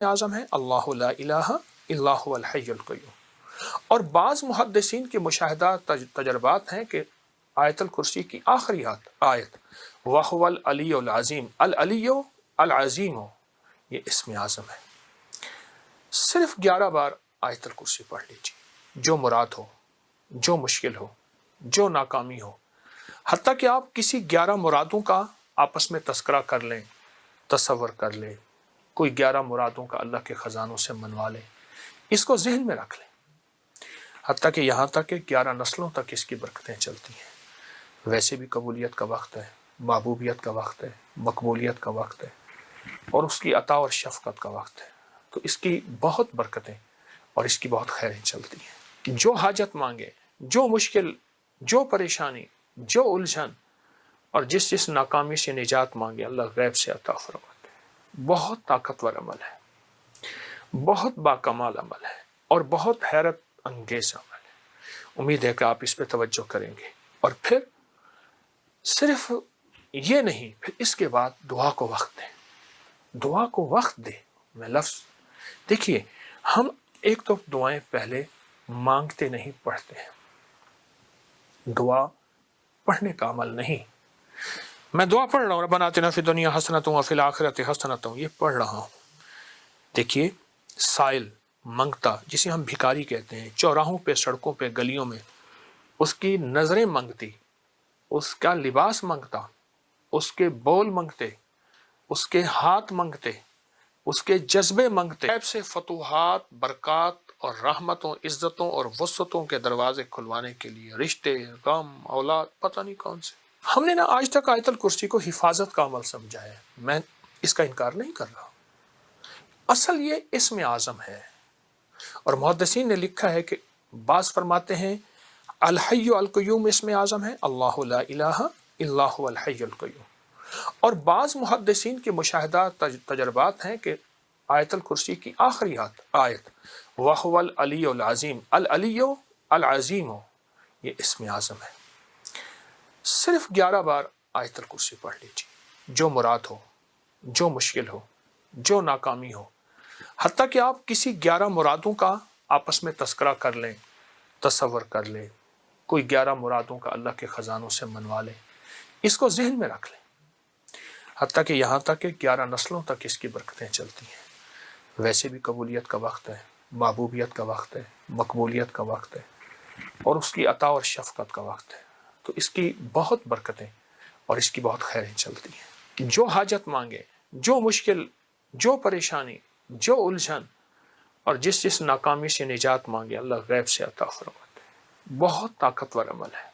اعظم ہے اللہ لا الہ الا هو الحی القیوم۔ اور بعض محدثین کے مشاہدات تجربات ہیں کہ آیت الکرسی کی آخری آیت وَهُوَ العلی العظیم، العلی العظیم یہ اسم اعظم ہے۔ صرف 11 بار آیت الکرسی پڑھ لیجیے، جو مراد ہو، جو مشکل ہو، جو ناکامی ہو، حتیٰ کہ آپ کسی 11 مرادوں کا آپس میں تذکرہ کر لیں، تصور کر لیں، کوئی 11 مرادوں کا اللہ کے خزانوں سے منوا لیں، اس کو ذہن میں رکھ لیں، حتیٰ کہ یہاں تک کہ 11 نسلوں تک اس کی برکتیں چلتی ہیں۔ ویسے بھی قبولیت کا وقت ہے، محبوبیت کا وقت ہے، مقبولیت کا وقت ہے، اور اس کی عطا اور شفقت کا وقت ہے، تو اس کی بہت برکتیں اور اس کی بہت خیریں چلتی ہیں۔ جو حاجت مانگے، جو مشکل، جو پریشانی، جو الجھن اور جس ناکامی سے نجات مانگے، اللہ غیب سے عطا فرماتے ہیں۔ بہت طاقتور عمل ہے، بہت باکمال عمل ہے، اور بہت حیرت انگیز عمل ہے۔ امید ہے کہ آپ اس پہ توجہ کریں گے، اور پھر صرف یہ نہیں، پھر اس کے بعد دعا کو وقت دیں، دعا کو وقت دیں۔ میں لفظ دیکھیے، ہم ایک تو دعائیں پہلے مانگتے نہیں، پڑھتے ہیں۔ دعا پڑھنے کا عمل نہیں۔ میں دعا پڑھ رہا ہوں، ربنا آتنا فی الدنیا حسنۃ وفی الآخرۃ حسنۃ، یہ پڑھ رہا ہوں۔ دیکھیے، سائل منگتا، جسے ہم بھکاری کہتے ہیں، چوراہوں پہ، سڑکوں پہ، گلیوں میں، اس کی نظریں منگتی، اس کا لباس منگتا، اس کے بول منگتے، اس کے ہاتھ منگتے، اس کے جذبے منگتے، غیب سے فتوحات، برکات اور رحمتوں، عزتوں اور وسعتوں کے دروازے کھلوانے کے لیے، رشتے، غم، اولاد، پتہ نہیں کون سے۔ ہم نے آج تک آیت الکرسی کو حفاظت کا عمل سمجھا ہے، میں اس کا انکار نہیں کر رہا۔ اصل یہ اسم اعظم ہے، اور محدثین نے لکھا ہے کہ بعض فرماتے ہیں الحی القیوم اسم اعظم ہے اللہ لا الہ الا هو الحی القیوم، اور بعض محدثین کے مشاہدات تجربات ہیں کہ آیت الکرسی کی آخری آیت وَهُوَ العلی العظیم، العلی العظیم یہ اسم اعظم ہے۔ صرف 11 بار آیت الکرسی پڑھ لیجیے، جو مراد ہو، جو مشکل ہو، جو ناکامی ہو، حتیٰ کہ آپ کسی 11 مرادوں کا آپس میں تذکرہ کر لیں، تصور کر لیں، کوئی 11 مرادوں کا اللہ کے خزانوں سے منوا لیں، اس کو ذہن میں رکھ لیں، حتیٰ کہ یہاں تک کہ 11 نسلوں تک اس کی برکتیں چلتی ہیں۔ ویسے بھی قبولیت کا وقت ہے، محبوبیت کا وقت ہے، مقبولیت کا وقت ہے، اور اس کی عطا اور شفقت کا وقت ہے، تو اس کی بہت برکتیں اور اس کی بہت خیریں چلتی ہیں۔ جو حاجت مانگے، جو مشکل، جو پریشانی، جو الجھن اور جس ناکامی سے نجات مانگے، اللہ غیب سے عطا فرماتے ہیں۔ بہت طاقتور عمل ہے۔